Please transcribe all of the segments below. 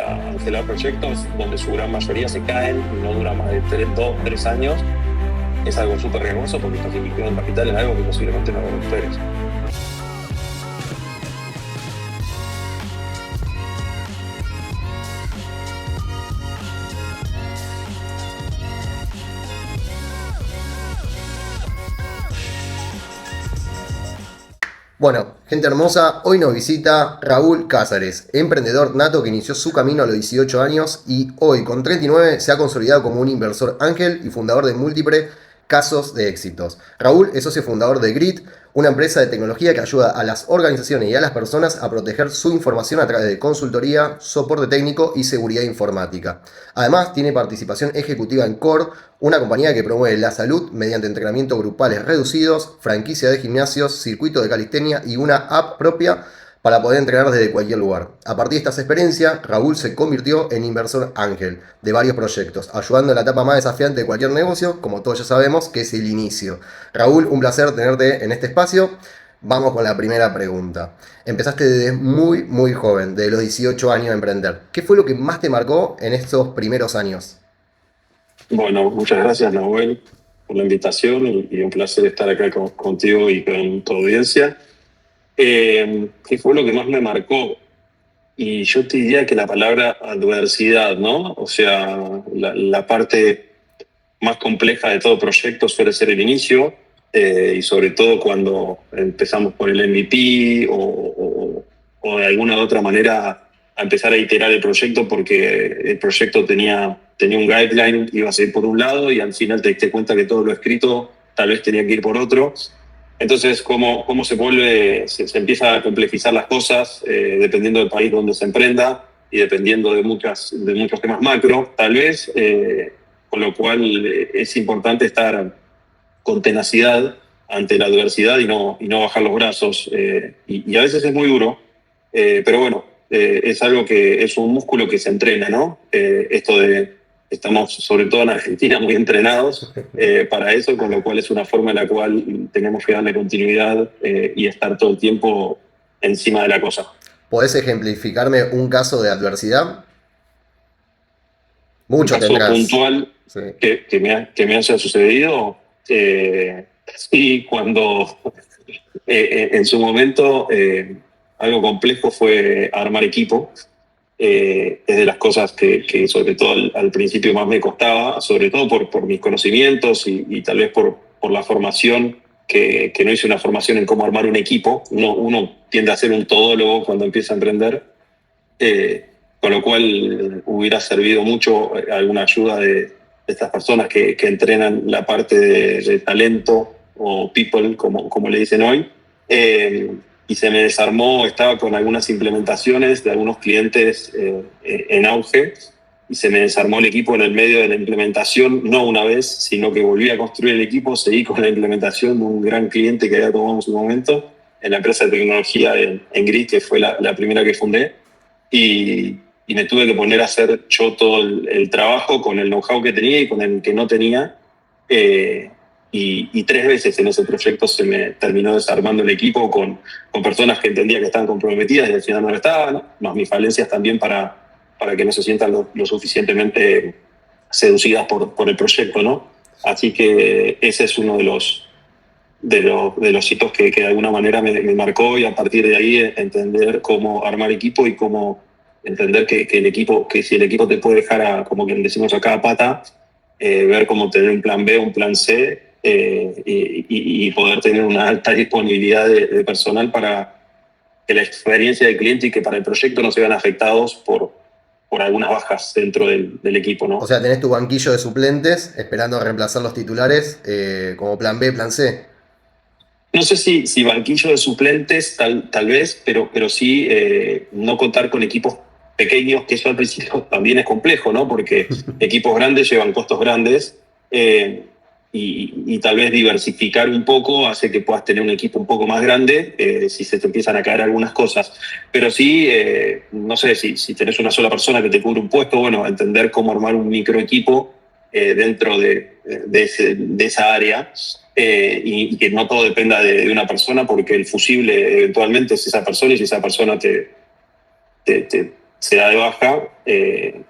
a cancelar proyectos donde su gran mayoría se caen y no duran más de 2, 3 años. Es algo súper riesgoso porque estás invirtiendo en capital en algo que posiblemente no recuperes. Bueno, gente hermosa, hoy nos visita Raúl Cázares, emprendedor nato que inició su camino a los 18 años y hoy con 39 se ha consolidado como un inversor ángel y fundador de múltiples casos de éxitos. Raúl es socio fundador de Grit, una empresa de tecnología que ayuda a las organizaciones y a las personas a proteger su información a través de consultoría, soporte técnico y seguridad informática. Además, tiene participación ejecutiva en Core, una compañía que promueve la salud mediante entrenamientos grupales reducidos, franquicia de gimnasios, circuito de calistenia y una app propia para poder entrenar desde cualquier lugar. A partir de estas experiencias, Raúl se convirtió en inversor ángel de varios proyectos, ayudando en la etapa más desafiante de cualquier negocio, como todos ya sabemos, que es el inicio. Raúl, un placer tenerte en este espacio. Vamos con la primera pregunta. Empezaste desde muy, muy joven, de los 18 años a emprender. ¿Qué fue lo que más te marcó en estos primeros años? Bueno, muchas gracias, Nahuel, por la invitación y un placer estar acá contigo y con tu audiencia. ¿Qué fue lo que más me marcó? Y yo te diría que la palabra adversidad, ¿no? O sea, la parte más compleja de todo proyecto suele ser el inicio, y sobre todo cuando empezamos por el MVP o de alguna u otra manera a empezar a iterar el proyecto porque el proyecto tenía un guideline, iba a ser por un lado y al final te diste cuenta que todo lo escrito tal vez tenía que ir por otro. Entonces, ¿cómo se empieza a complejizar las cosas dependiendo del país donde se emprenda y dependiendo de muchos temas macro, tal vez, con lo cual es importante estar con tenacidad ante la adversidad y no bajar los brazos. Y a veces es muy duro, pero bueno, es algo que es un músculo que se entrena, ¿no? Estamos, sobre todo en Argentina, muy entrenados para eso, con lo cual es una forma en la cual tenemos que darle continuidad y estar todo el tiempo encima de la cosa. ¿Podés ejemplificarme un caso de adversidad? Un Mucho caso tendrás. puntual Sí. que me haya sucedido, sí, cuando en su momento algo complejo fue armar equipo. Es de las cosas que sobre todo al principio más me costaba, sobre todo por mis conocimientos y tal vez por la formación, que no hice una formación en cómo armar un equipo. Uno tiende a ser un todólogo cuando empieza a emprender, con lo cual hubiera servido mucho alguna ayuda de estas personas que entrenan la parte de talento o people, como le dicen hoy. Y se me desarmó, estaba con algunas implementaciones de algunos clientes en auge, y se me desarmó el equipo en el medio de la implementación, no una vez, sino que volví a construir el equipo, seguí con la implementación de un gran cliente que había tomado en su momento en la empresa de tecnología en Grid, que fue la primera que fundé, y me tuve que poner a hacer yo todo el trabajo con el know-how que tenía y con el que no tenía. Eh, y 3 veces en ese proyecto se me terminó desarmando el equipo con personas que entendía que estaban comprometidas y al final no lo estaban, más mis falencias también para que no se sientan lo suficientemente seducidas por el proyecto, ¿no? Así que ese es uno de los hitos que de alguna manera me marcó, y a partir de ahí entender cómo armar equipo y cómo entender que el equipo, que si el equipo te puede dejar como que decimos acá a pata, ver cómo tener un plan B, un plan C, y poder tener una alta disponibilidad de personal para que la experiencia del cliente y que para el proyecto no se vean afectados por algunas bajas dentro del equipo, O ¿no? sea, tenés tu banquillo de suplentes esperando a reemplazar los titulares como plan B, plan C. No sé si banquillo de suplentes, tal vez, pero sí no contar con equipos pequeños, que eso al principio también es complejo, ¿no? Porque equipos grandes llevan costos grandes, y tal vez diversificar un poco hace que puedas tener un equipo un poco más grande si se te empiezan a caer algunas cosas. Pero sí, no sé, si tenés una sola persona que te cubre un puesto, bueno, entender cómo armar un micro equipo dentro de esa área, y que no todo dependa de una persona, porque el fusible eventualmente es esa persona, y si esa persona te se da de baja,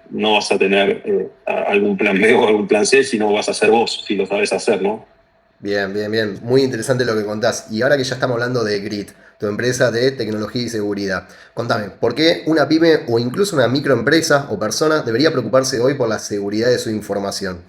no vas a tener algún plan B o algún plan C, sino vas a ser vos, si lo sabes hacer, ¿no? Bien, bien, bien. Muy interesante lo que contás. Y ahora que ya estamos hablando de Grit, tu empresa de tecnología y seguridad, contame, ¿por qué una pyme o incluso una microempresa o persona debería preocuparse hoy por la seguridad de su información?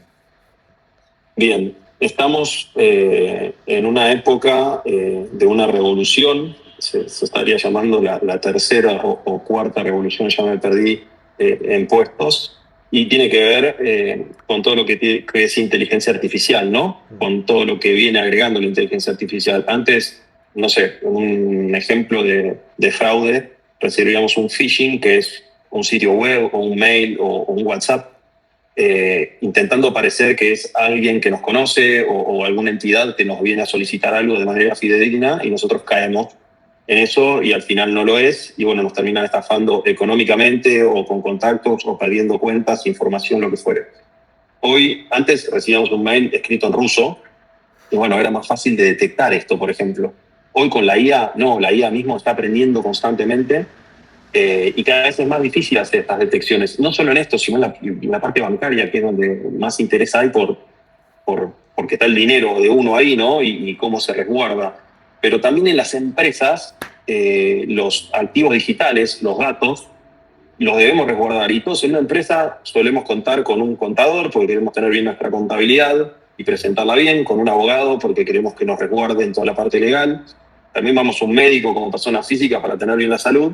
Bien, estamos en una época de una revolución, se estaría llamando la tercera o cuarta revolución, ya me perdí, en puestos, y tiene que ver con todo lo que es inteligencia artificial, ¿no? Con todo lo que viene agregando la inteligencia artificial. Antes, no sé, un ejemplo de fraude, recibíamos un phishing, que es un sitio web o un mail o un WhatsApp, intentando parecer que es alguien que nos conoce o alguna entidad que nos viene a solicitar algo de manera fidedigna y nosotros caemos en eso y al final no lo es y bueno, nos terminan estafando económicamente o con contactos o perdiendo cuentas, información, lo que fuere. Hoy, antes recibíamos un mail escrito en ruso y bueno, era más fácil de detectar esto, por ejemplo. Hoy con la IA, no, la IA mismo está aprendiendo constantemente y cada vez es más difícil hacer estas detecciones, no solo en esto, sino en la parte bancaria, que es donde más interés hay porque está el dinero de uno ahí, ¿no? Y cómo se resguarda. Pero también en las empresas, los activos digitales, los datos, los debemos resguardar. Y todos en una empresa solemos contar con un contador porque queremos tener bien nuestra contabilidad y presentarla bien, con un abogado porque queremos que nos resguarden toda la parte legal. También vamos a un médico como persona física para tener bien la salud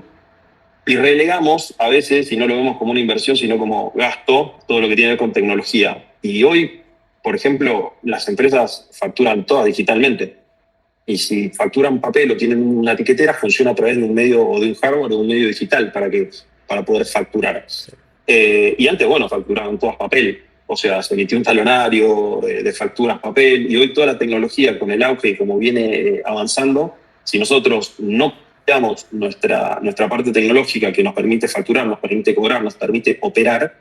y relegamos a veces, y no lo vemos como una inversión, sino como gasto, todo lo que tiene que ver con tecnología. Y hoy, por ejemplo, las empresas facturan todas digitalmente. Y si facturan papel o tienen una etiquetera, funciona a través de un medio o de un hardware o de un medio digital para poder facturar. Sí. Y antes, bueno, facturaban todas papel. O sea, se emitió un talonario de facturas papel. Y hoy toda la tecnología con el auge y como viene avanzando, si nosotros no cuidamos nuestra parte tecnológica que nos permite facturar, nos permite cobrar, nos permite operar,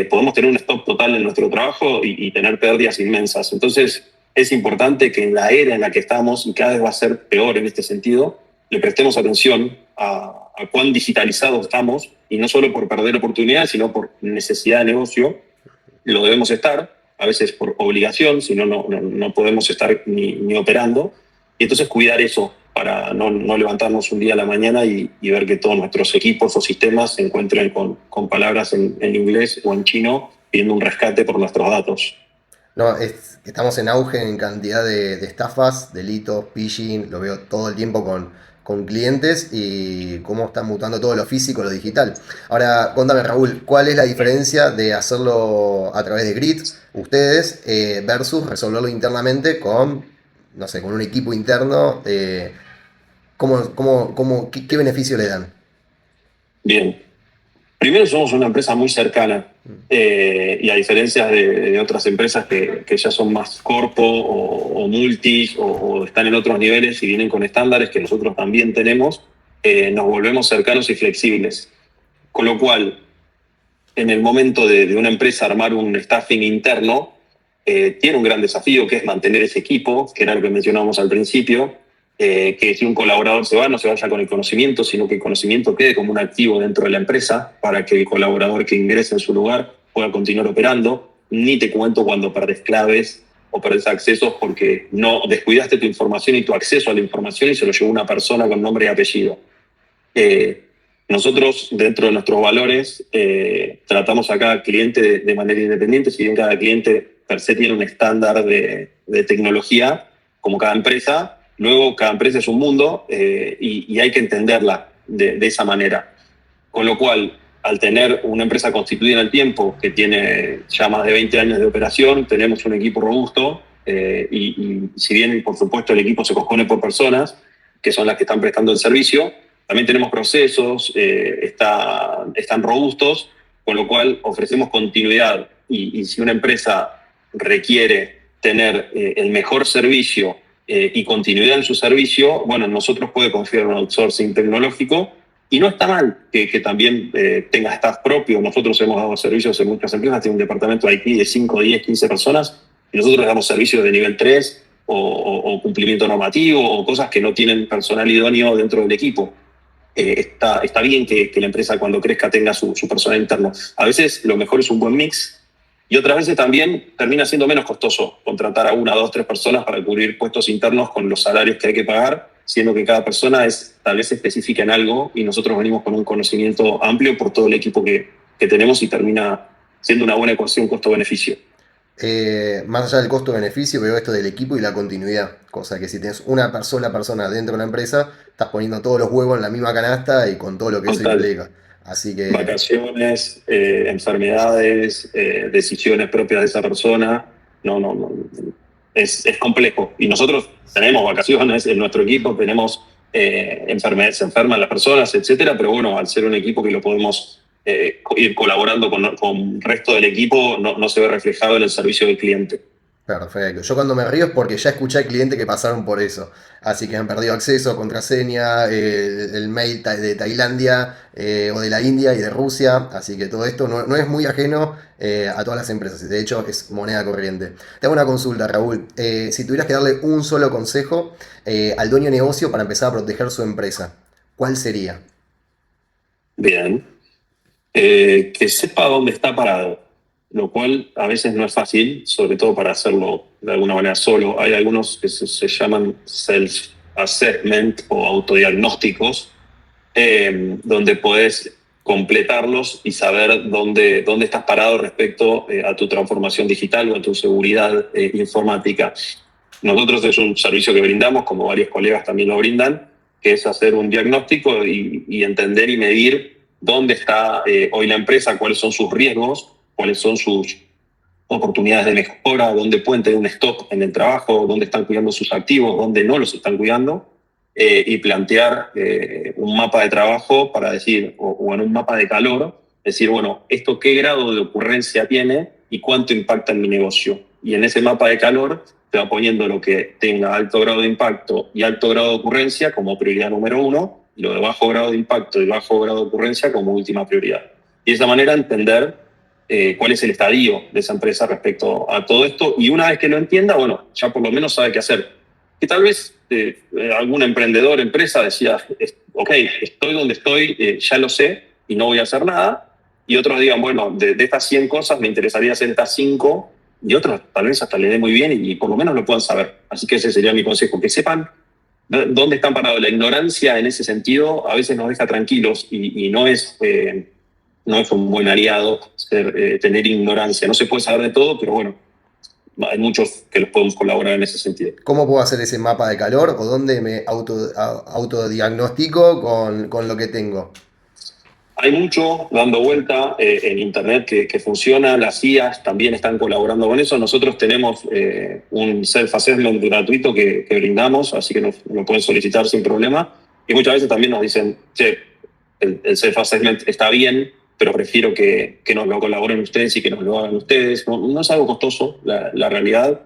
podemos tener un stop total en nuestro trabajo y tener pérdidas inmensas. Entonces, es importante que en la era en la que estamos, y cada vez va a ser peor en este sentido, le prestemos atención a cuán digitalizados estamos, y no solo por perder oportunidades, sino por necesidad de negocio. Lo debemos estar, a veces por obligación, si no, no podemos estar ni operando. Y entonces cuidar eso para no levantarnos un día a la mañana y ver que todos nuestros equipos o sistemas se encuentren con palabras en inglés o en chino pidiendo un rescate por nuestros datos. No, estamos en auge en cantidad de estafas, delitos, phishing, lo veo todo el tiempo con clientes y cómo está mutando todo lo físico, lo digital. Ahora, contame Raúl, ¿cuál es la diferencia de hacerlo a través de Grid, ustedes, versus resolverlo internamente con, no sé, con un equipo interno? ¿Qué beneficio le dan? Bien. Primero, somos una empresa muy cercana y a diferencia de otras empresas que ya son más corpo o multis o están en otros niveles y vienen con estándares que nosotros también tenemos, nos volvemos cercanos y flexibles. Con lo cual, en el momento de una empresa armar un staffing interno, tiene un gran desafío que es mantener ese equipo, que era lo que mencionábamos al principio, que si un colaborador se va, no se vaya con el conocimiento, sino que el conocimiento quede como un activo dentro de la empresa para que el colaborador que ingrese en su lugar pueda continuar operando. Ni te cuento cuando perdés claves o perdés accesos porque no descuidaste tu información y tu acceso a la información y se lo llevó una persona con nombre y apellido. Eh, Nosotros, dentro de nuestros valores, tratamos a cada cliente de manera independiente, si bien cada cliente per se tiene un estándar de tecnología, como cada empresa, luego cada empresa es un mundo y hay que entenderla de esa manera. Con lo cual, al tener una empresa constituida en el tiempo, que tiene ya más de 20 años de operación, tenemos un equipo robusto y si bien, por supuesto, el equipo se compone por personas, que son las que están prestando el servicio, también tenemos procesos, están robustos, con lo cual ofrecemos continuidad. Y si una empresa requiere tener el mejor servicio y continuidad en su servicio, bueno, nosotros puede confiar en un outsourcing tecnológico y no está mal que también tenga staff propio. Nosotros hemos dado servicios en muchas empresas, tiene un departamento de IT de 5, 10, 15 personas y nosotros damos servicios de nivel 3 o cumplimiento normativo o cosas que no tienen personal idóneo dentro del equipo. está bien que la empresa cuando crezca tenga su personal interno. A veces lo mejor es un buen mix y otras veces también termina siendo menos costoso contratar a una, dos, tres personas para cubrir puestos internos con los salarios que hay que pagar, siendo que cada persona es tal vez específica en algo y nosotros venimos con un conocimiento amplio por todo el equipo que tenemos y termina siendo una buena ecuación costo-beneficio. Más allá del costo-beneficio, veo esto del equipo y la continuidad. Cosa que si tienes una sola persona dentro de la empresa, estás poniendo todos los huevos en la misma canasta y con todo lo que eso Total. implica. Así que, Vacaciones, enfermedades, decisiones propias de esa persona. No. Es complejo. Y nosotros tenemos vacaciones en nuestro equipo, tenemos enfermedades, se enferman las personas, etcétera, pero bueno, al ser un equipo que lo podemos ir colaborando con el resto del equipo, no se ve reflejado en el servicio del cliente. perfecto. Yo cuando me río es porque ya escuché al cliente que pasaron por eso. Así que han perdido acceso, contraseña, el mail de Tailandia o de la India y de Rusia. Así que todo esto no es muy ajeno a todas las empresas. De hecho, es moneda corriente. Te hago una consulta, Raúl. Si tuvieras que darle un solo consejo al dueño de negocio para empezar a proteger su empresa, ¿cuál sería? Bien. Que sepa dónde está parado, lo cual a veces no es fácil, sobre todo para hacerlo de alguna manera solo. Hay algunos que se llaman self-assessment o autodiagnósticos, donde podés completarlos y saber dónde estás parado respecto a tu transformación digital o a tu seguridad informática. Nosotros es un servicio que brindamos, como varios colegas también lo brindan, que es hacer un diagnóstico y entender y medir dónde está hoy la empresa, cuáles son sus riesgos, cuáles son sus oportunidades de mejora, dónde pueden tener un stop en el trabajo, dónde están cuidando sus activos, dónde no los están cuidando, y plantear un mapa de trabajo para decir, o en un mapa de calor, decir, bueno, esto qué grado de ocurrencia tiene y cuánto impacta en mi negocio. Y en ese mapa de calor te va poniendo lo que tenga alto grado de impacto y alto grado de ocurrencia como prioridad número uno, y lo de bajo grado de impacto y bajo grado de ocurrencia como última prioridad. Y de esa manera entender cuál es el estadio de esa empresa respecto a todo esto. Y una vez que lo entienda, bueno, ya por lo menos sabe qué hacer. Que tal vez algún emprendedor, empresa decía, ok, estoy donde estoy, ya lo sé y no voy a hacer nada. Y otros digan, bueno, de estas 100 cosas me interesaría hacer estas 5 y otros tal vez hasta le dé muy bien y por lo menos lo puedan saber. Así que ese sería mi consejo, que sepan dónde están parados. La ignorancia en ese sentido a veces nos deja tranquilos y no es un buen aliado tener ignorancia. No se puede saber de todo, pero bueno, hay muchos que los podemos colaborar en ese sentido. ¿Cómo puedo hacer ese mapa de calor o dónde me autodiagnostico con lo que tengo? Hay mucho dando vuelta en Internet que funciona, las IAs también están colaborando con eso. Nosotros tenemos un self-assessment gratuito que brindamos, así que lo pueden solicitar sin problema. Y muchas veces también nos dicen, che, el self-assessment está bien, pero prefiero que nos lo colaboren ustedes y que nos lo hagan ustedes. No es algo costoso, la realidad,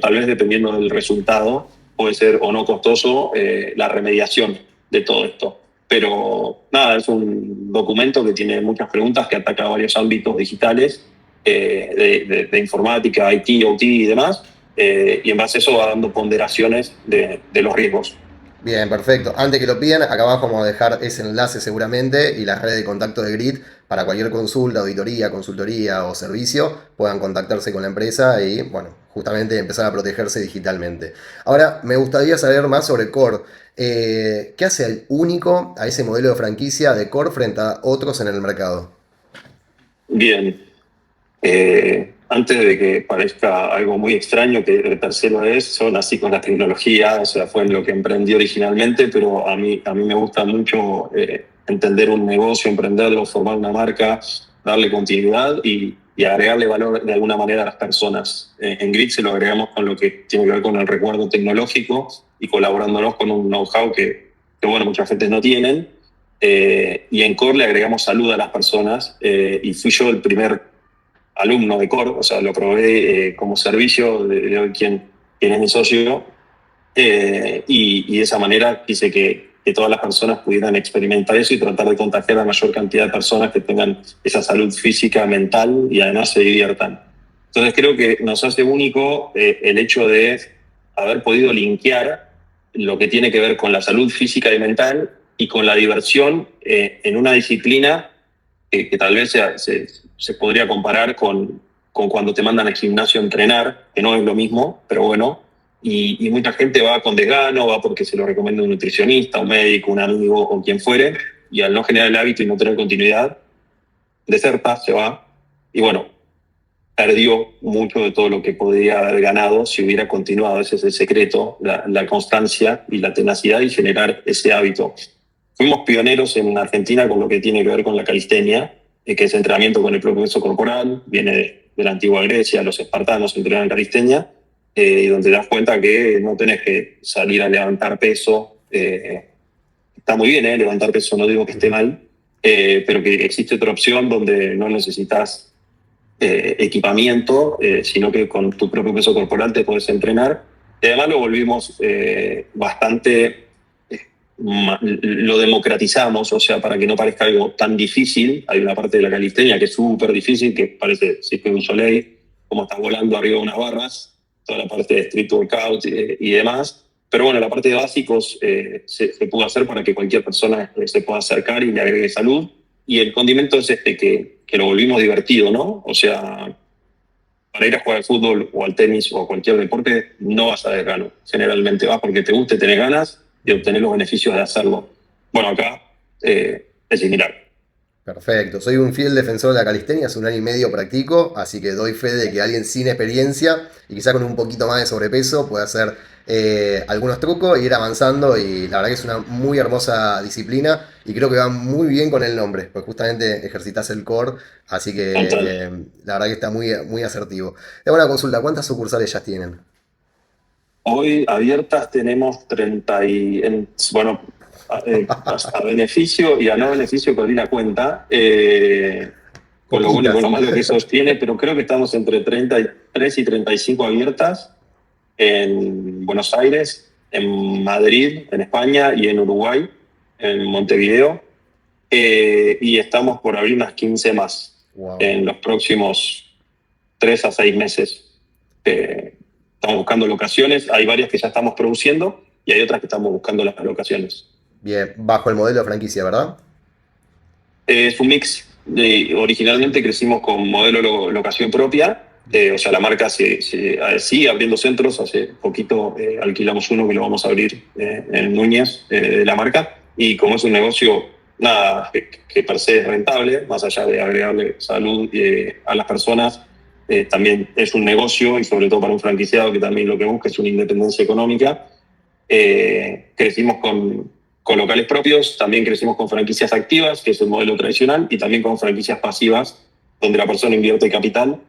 tal vez dependiendo del resultado, puede ser o no costoso la remediación de todo esto. Pero nada, es un documento que tiene muchas preguntas, que ataca varios ámbitos digitales de informática, IT, OT y demás, y en base a eso va dando ponderaciones de los riesgos. Bien, perfecto. Antes que lo pidan, acá abajo vamos a dejar ese enlace seguramente y las redes de contacto de Grid para cualquier consulta, auditoría, consultoría o servicio puedan contactarse con la empresa y, bueno, justamente empezar a protegerse digitalmente. Ahora, me gustaría saber más sobre Core. ¿Qué hace el único a ese modelo de franquicia de Core frente a otros en el mercado? Bien, antes de que parezca algo muy extraño, que el tercero es, yo nací con la tecnología, o sea, fue en lo que emprendí originalmente, pero a mí me gusta mucho entender un negocio, emprenderlo, formar una marca, darle continuidad y agregarle valor de alguna manera a las personas. En Grid se lo agregamos con lo que tiene que ver con el recuerdo tecnológico y colaborándonos con un know-how que bueno, muchas veces no tienen. Y en Core le agregamos salud a las personas y fui yo el primer alumno de Core, o sea, lo probé como servicio de quien es mi socio, y de esa manera quise que todas las personas pudieran experimentar eso y tratar de contagiar a la mayor cantidad de personas que tengan esa salud física, mental y además se diviertan. Entonces creo que nos hace único el hecho de haber podido linkear lo que tiene que ver con la salud física y mental y con la diversión en una disciplina que tal vez se podría comparar con cuando te mandan al gimnasio a entrenar, que no es lo mismo, pero bueno, y mucha gente va con desgano, va porque se lo recomienda un nutricionista, un médico, un amigo o quien fuere, y al no generar el hábito y no tener continuidad, deserta, se va, y bueno, perdió mucho de todo lo que podría haber ganado si hubiera continuado. Ese es el secreto, la constancia y la tenacidad y generar ese hábito. Fuimos pioneros en Argentina con lo que tiene que ver con la calistenia, que es entrenamiento con el propio peso corporal, viene de la antigua Grecia, los espartanos entrenaban calistenia, y donde te das cuenta que no tenés que salir a levantar peso. Está muy bien, levantar peso, no digo que esté mal, pero que existe otra opción donde no necesitas equipamiento, sino que con tu propio peso corporal te puedes entrenar. Y además lo volvimos bastante, lo democratizamos, o sea, para que no parezca algo tan difícil. Hay una parte de la calistenia que es súper difícil, que parece Cirque du Soleil, como estás volando arriba de unas barras, toda la parte de street workout y demás. Pero bueno, la parte de básicos se pudo hacer para que cualquier persona se pueda acercar y le agregue salud. Y el condimento es que lo volvimos divertido, ¿no? O sea, para ir a jugar al fútbol o al tenis o a cualquier deporte, no vas a desgano. Generalmente vas porque te guste, tenés ganas de obtener los beneficios de hacerlo. Bueno, acá es similar. Perfecto, soy un fiel defensor de la calistenia, hace un año y medio practico, así que doy fe de que alguien sin experiencia y quizá con un poquito más de sobrepeso puede hacer algunos trucos e ir avanzando y la verdad que es una muy hermosa disciplina y creo que va muy bien con el nombre, pues justamente ejercitas el core, así que Total. la verdad que está muy, muy asertivo. Te hago una consulta, ¿cuántas sucursales ya tienen? Hoy abiertas tenemos 30 bueno, a beneficio y a no beneficio perdí la cuenta, con lo único, Poquitas. lo malo que sostiene, pero creo que estamos entre 33 y 35 abiertas en Buenos Aires, en Madrid, en España y en Uruguay, en Montevideo, y estamos por abrir unas 15 más Wow. en los próximos 3 a 6 meses. Estamos buscando locaciones, hay varias que ya estamos produciendo y hay otras que estamos buscando las locaciones. Bien, bajo el modelo de franquicia, ¿verdad? Es un mix. Originalmente crecimos con modelo locación propia, o sea, la marca sigue abriendo centros. Hace poquito alquilamos uno que lo vamos a abrir en Núñez, de la marca, y como es un negocio nada que per se es rentable, más allá de agregarle salud a las personas, también es un negocio y sobre todo para un franquiciado que también lo que busca es una independencia económica. Crecimos con locales propios, también crecimos con franquicias activas, que es el modelo tradicional, y también con franquicias pasivas, donde la persona invierte capital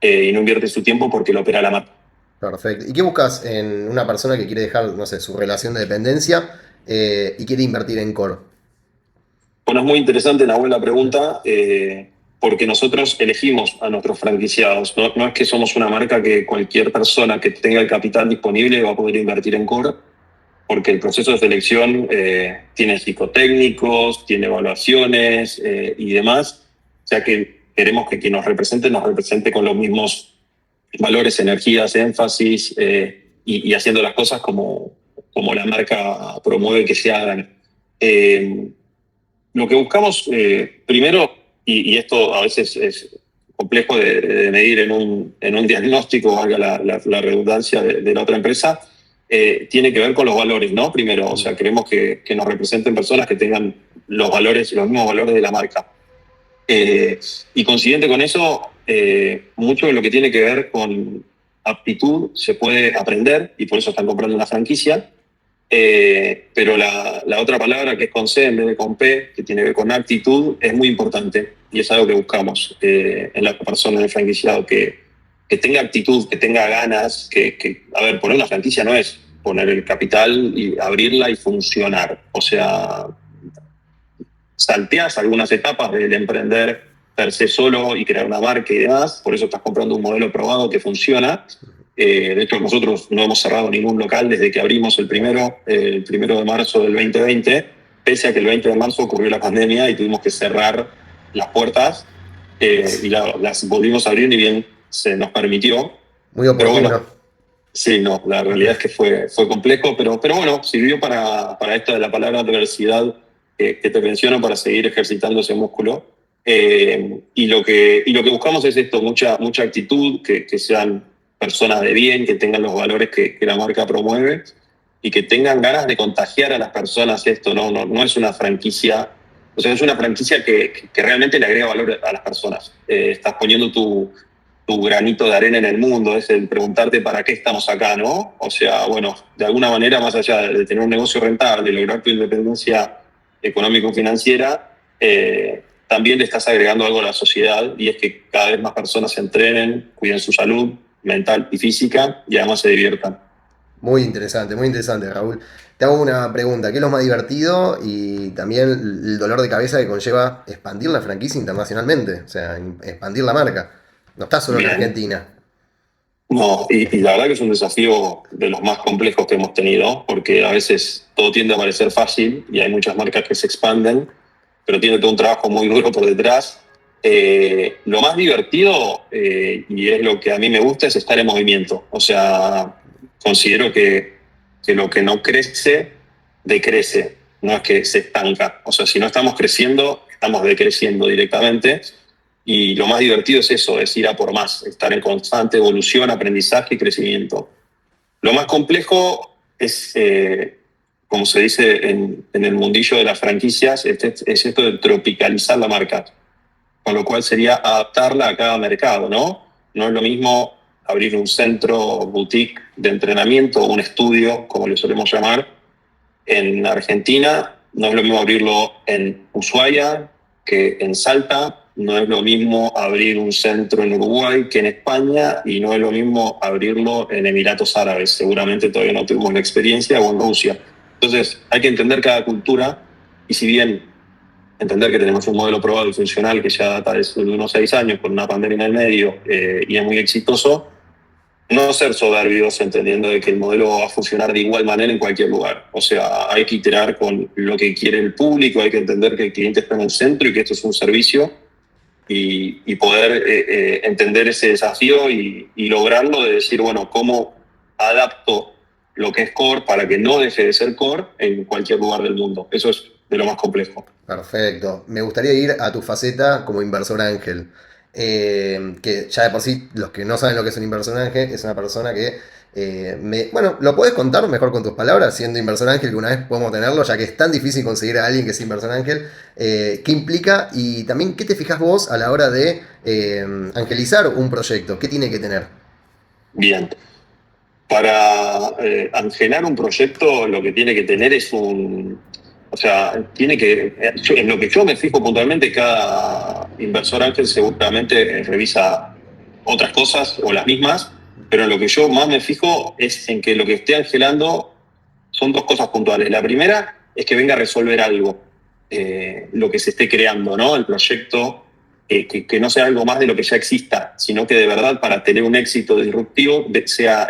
y no invierte su tiempo porque lo opera la marca. Perfecto. ¿Y qué buscas en una persona que quiere dejar, no sé, su relación de dependencia y quiere invertir en core? Bueno, es muy interesante, Nahuel, la pregunta, porque nosotros elegimos a nuestros franquiciados. No es que somos una marca que cualquier persona que tenga el capital disponible va a poder invertir en core, porque el proceso de selección tiene psicotécnicos, tiene evaluaciones y demás. O sea que queremos que quien nos represente con los mismos valores, energías, énfasis y haciendo las cosas como la marca promueve que se hagan. Eh, lo que buscamos primero, y esto a veces es complejo de medir en un diagnóstico, valga la redundancia de la otra empresa, tiene que ver con los valores, ¿no? Primero, o sea, queremos que nos representen personas que tengan los valores, los mismos valores de la marca. Y coincidente con eso, mucho de lo que tiene que ver con aptitud se puede aprender y por eso están comprando una franquicia. Pero la otra palabra que es con C en vez de con P, que tiene que ver con actitud, es muy importante y es algo que buscamos en la persona del franquiciado, que tenga actitud, que tenga ganas, a ver, poner una franquicia no es poner el capital y abrirla y funcionar. O sea, salteás algunas etapas del emprender per se solo y crear una marca y demás, por eso estás comprando un modelo probado que funciona. De hecho, nosotros no hemos cerrado ningún local desde que abrimos el primero de marzo del 2020, pese a que el 20 de marzo ocurrió la pandemia y tuvimos que cerrar las puertas y las volvimos a abrir ni bien se nos permitió. Muy Pero oportuno. bueno, sí, no, la realidad es que fue complejo, pero bueno, sirvió para esto de la palabra adversidad. que te menciono para seguir ejercitando ese músculo. Y lo que buscamos es esto, mucha actitud, que sean personas de bien, que tengan los valores que la marca promueve y que tengan ganas de contagiar a las personas esto, no es una franquicia, o sea, es una franquicia que realmente le agrega valor a las personas. Estás poniendo tu granito de arena en el mundo, es el preguntarte para qué estamos acá, ¿no? O sea, bueno, de alguna manera, más allá de tener un negocio rentable, de lograr tu independencia económico-financiera, también le estás agregando algo a la sociedad, y es que cada vez más personas se entrenen, cuiden su salud mental y física y además se diviertan. Muy interesante, Raúl. Te hago una pregunta, ¿qué es lo más divertido y también el dolor de cabeza que conlleva expandir la franquicia internacionalmente? O sea, expandir la marca. No está solo en Bien. Argentina. No, y la verdad que es un desafío de los más complejos que hemos tenido, porque a veces todo tiende a parecer fácil y hay muchas marcas que se expanden, pero tiene todo un trabajo muy duro por detrás. Lo más divertido, y es lo que a mí me gusta, es estar en movimiento. O sea, considero que lo que no crece, decrece, no es que se estanca. O sea, si no estamos creciendo, estamos decreciendo directamente. Y lo más divertido es eso, es ir a por más, estar en constante evolución, aprendizaje y crecimiento. Lo más complejo es, como se dice en el mundillo de las franquicias, es esto de tropicalizar la marca, con lo cual sería adaptarla a cada mercado, ¿no? No es lo mismo abrir un centro boutique de entrenamiento, un estudio, como le solemos llamar, en Argentina, no es lo mismo abrirlo en Ushuaia que en Salta, no es lo mismo abrir un centro en Uruguay que en España, y no es lo mismo abrirlo en Emiratos Árabes. Seguramente todavía no tuvimos la experiencia, o en Rusia. Entonces hay que entender cada cultura, y si bien entender que tenemos un modelo probado y funcional que ya data de unos 6 años con una pandemia en el medio, y es muy exitoso, no ser soberbios, entendiendo de que el modelo va a funcionar de igual manera en cualquier lugar. O sea, hay que iterar con lo que quiere el público, hay que entender que el cliente está en el centro y que esto es un servicio, y poder entender ese desafío y lograrlo, de decir, bueno, ¿cómo adapto lo que es core para que no deje de ser core en cualquier lugar del mundo? Eso es de lo más complejo. Perfecto. Me gustaría ir a tu faceta como inversor ángel. Que ya de por sí, los que no saben lo que es un inversor ángel, es una persona que bueno, lo puedes contar mejor con tus palabras, siendo inversor ángel, que una vez podemos tenerlo, ya que es tan difícil conseguir a alguien que sea inversor ángel. ¿Qué implica y también qué te fijas vos a la hora de angelizar un proyecto? ¿Qué tiene que tener? Bien. Para angelar un proyecto, lo que tiene que tener es o sea, tiene que, en lo que yo me fijo puntualmente, cada inversor ángel seguramente revisa otras cosas o las mismas, pero en lo que yo más me fijo es en que lo que esté angelando son dos cosas puntuales. La primera es que venga a resolver algo, lo que se esté creando, ¿no? El proyecto, que no sea algo más de lo que ya exista, sino que de verdad, para tener un éxito disruptivo, sea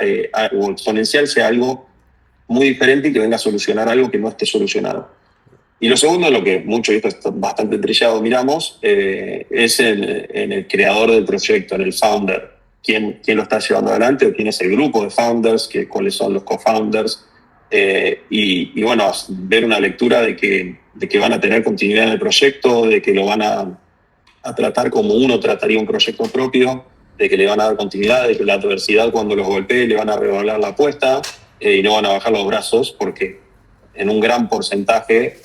o exponencial, sea algo muy diferente y que venga a solucionar algo que no esté solucionado. Y lo segundo, lo que mucho, y esto está bastante trillado, miramos, es en el creador del proyecto, en el founder. ¿Quién lo está llevando adelante, o quién es el grupo de founders, cuáles son los co-founders? Y bueno, ver una lectura de que van a tener continuidad en el proyecto, de que lo van a tratar como uno trataría un proyecto propio, de que le van a dar continuidad, de que la adversidad, cuando los golpee, le van a revalar la apuesta, y no van a bajar los brazos, porque en un gran porcentaje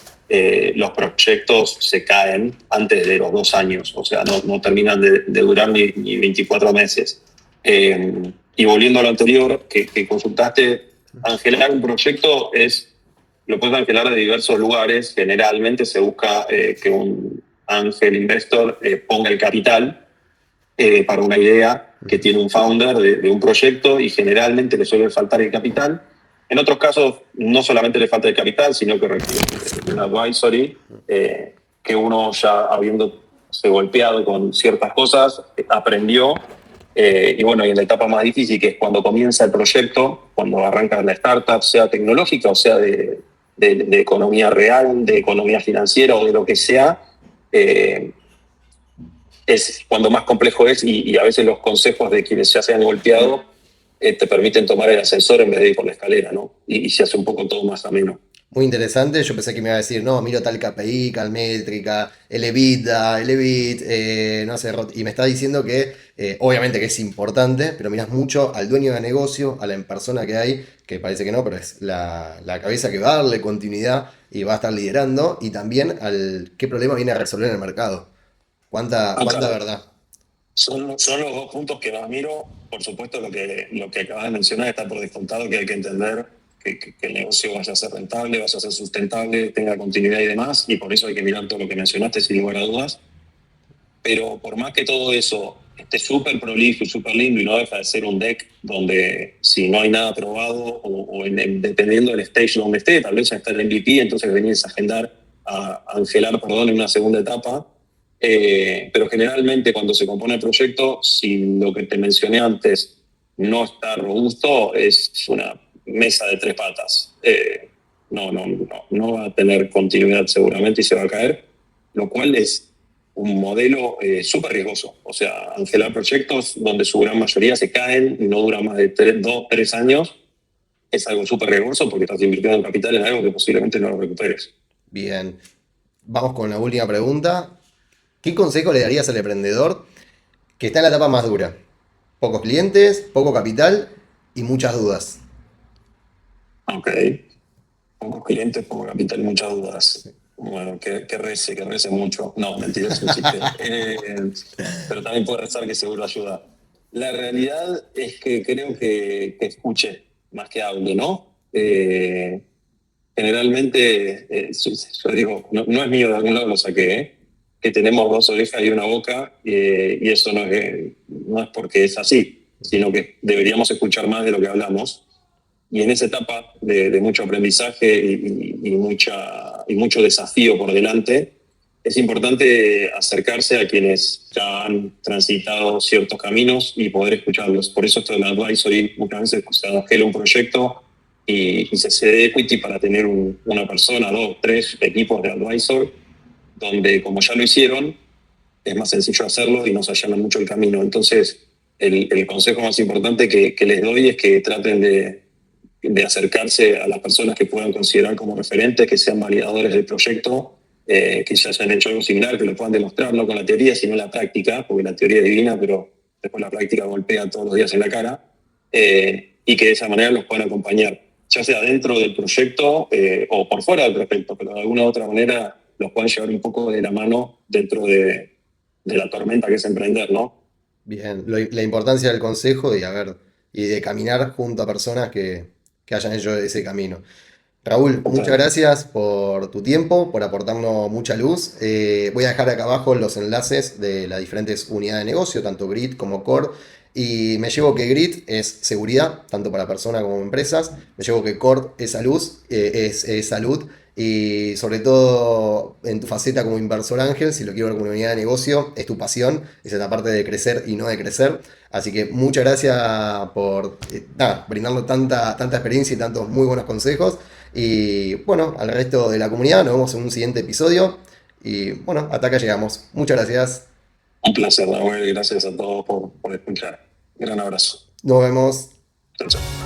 los proyectos se caen antes de los 2 años, o sea, no terminan de durar ni 24 meses. Y volviendo a lo anterior que consultaste, angelar un proyecto lo puedes angelar de diversos lugares. Generalmente se busca que un ángel investor ponga el capital para una idea que tiene un founder de un proyecto, y generalmente le suele faltar el capital. En otros casos, no solamente le falta el capital, sino que requiere un advisory, que uno, ya habiéndose golpeado con ciertas cosas, aprendió. Y bueno, y en la etapa más difícil, que es cuando comienza el proyecto, cuando arranca la startup, sea tecnológica o sea de economía real, de economía financiera o de lo que sea, es cuando más complejo es, y a veces los consejos de quienes ya se han golpeado te permiten tomar el ascensor en vez de ir por la escalera, ¿no? Y se hace un poco todo más ameno. Muy interesante. Yo pensé que me iba a decir, no, miro tal KPI, Calmétrica, el EBITDA, el EBIT, no sé, y me está diciendo que, obviamente que es importante, pero miras mucho al dueño de negocio, a la persona que hay, que parece que no, pero es la cabeza que va a darle continuidad y va a estar liderando, y también al qué problema viene a resolver en el mercado. ¿Cuánta Claro, verdad? son los dos puntos que más miro. Por supuesto, lo que acabas de mencionar está por descontado, que hay que entender que el negocio vaya a ser rentable, vaya a ser sustentable, tenga continuidad y demás, y por eso hay que mirar todo lo que mencionaste, sin lugar a dudas. Pero por más que todo eso esté súper prolijo y súper lindo y no deja de ser un deck donde si no hay nada probado dependiendo del stage donde esté, tal vez ya está el MVP, entonces venís a agendar, a angelar, perdón, en una segunda etapa. Pero generalmente cuando se compone el proyecto, si lo que te mencioné antes no está robusto, es una mesa de tres patas. No va a tener continuidad seguramente y se va a caer, lo cual es un modelo súper riesgoso. O sea, angelar proyectos donde su gran mayoría se caen y no duran más de 2, 3 años es algo súper riesgoso porque estás invirtiendo en capital en algo que posiblemente no lo recuperes. Bien, vamos con la última pregunta. ¿Qué consejo le darías al emprendedor que está en la etapa más dura? Pocos clientes, poco capital y muchas dudas. Ok, pocos clientes, poco capital y muchas dudas. Bueno, que rece mucho. No, mentira, es un chiste. Pero también puede rezar que seguro ayuda. La realidad es que creo que escuche más que hable, ¿no? Generalmente, yo digo, no es mío, de algún lado lo saqué, ¿eh? Que tenemos dos orejas y una boca, y eso no es porque es así, sino que deberíamos escuchar más de lo que hablamos. Y en esa etapa de mucho aprendizaje y mucho desafío por delante, es importante acercarse a quienes ya han transitado ciertos caminos y poder escucharlos. Por eso esto del advisory, muchas veces se angela un proyecto y se cede equity para tener una persona, dos, tres equipos de advisor, donde como ya lo hicieron, es más sencillo hacerlo y nos allana mucho el camino. Entonces, el consejo más importante que les doy es que traten de acercarse a las personas que puedan considerar como referentes, que sean validadores del proyecto, que ya hayan hecho algo similar, que lo puedan demostrar, no con la teoría, sino en la práctica, porque la teoría es divina, pero después la práctica golpea todos los días en la cara, y que de esa manera los puedan acompañar, ya sea dentro del proyecto o por fuera del proyecto, pero de alguna u otra manera los puedan llevar un poco de la mano dentro de la tormenta que es emprender, ¿no? Bien, la importancia del consejo y, a ver, y de caminar junto a personas que hayan hecho ese camino. Raúl, muchas Total. gracias por tu tiempo, por aportarnos mucha luz. Voy a dejar acá abajo los enlaces de las diferentes unidades de negocio, tanto Grit como Core. Y me llevo que Grit es seguridad, tanto para personas como empresas. Me llevo que Core es salud, es salud. Y sobre todo en tu faceta como inversor ángel, si lo quiero ver como una unidad de negocio, es tu pasión, es esa parte de crecer y no de crecer. Así que muchas gracias por nada, brindarnos tanta experiencia y tantos muy buenos consejos. Y bueno, al resto de la comunidad nos vemos en un siguiente episodio. Y bueno, hasta acá llegamos. Muchas gracias. Un placer, Raúl. Gracias a todos por escuchar. Gran abrazo. Nos vemos. Chao, chao.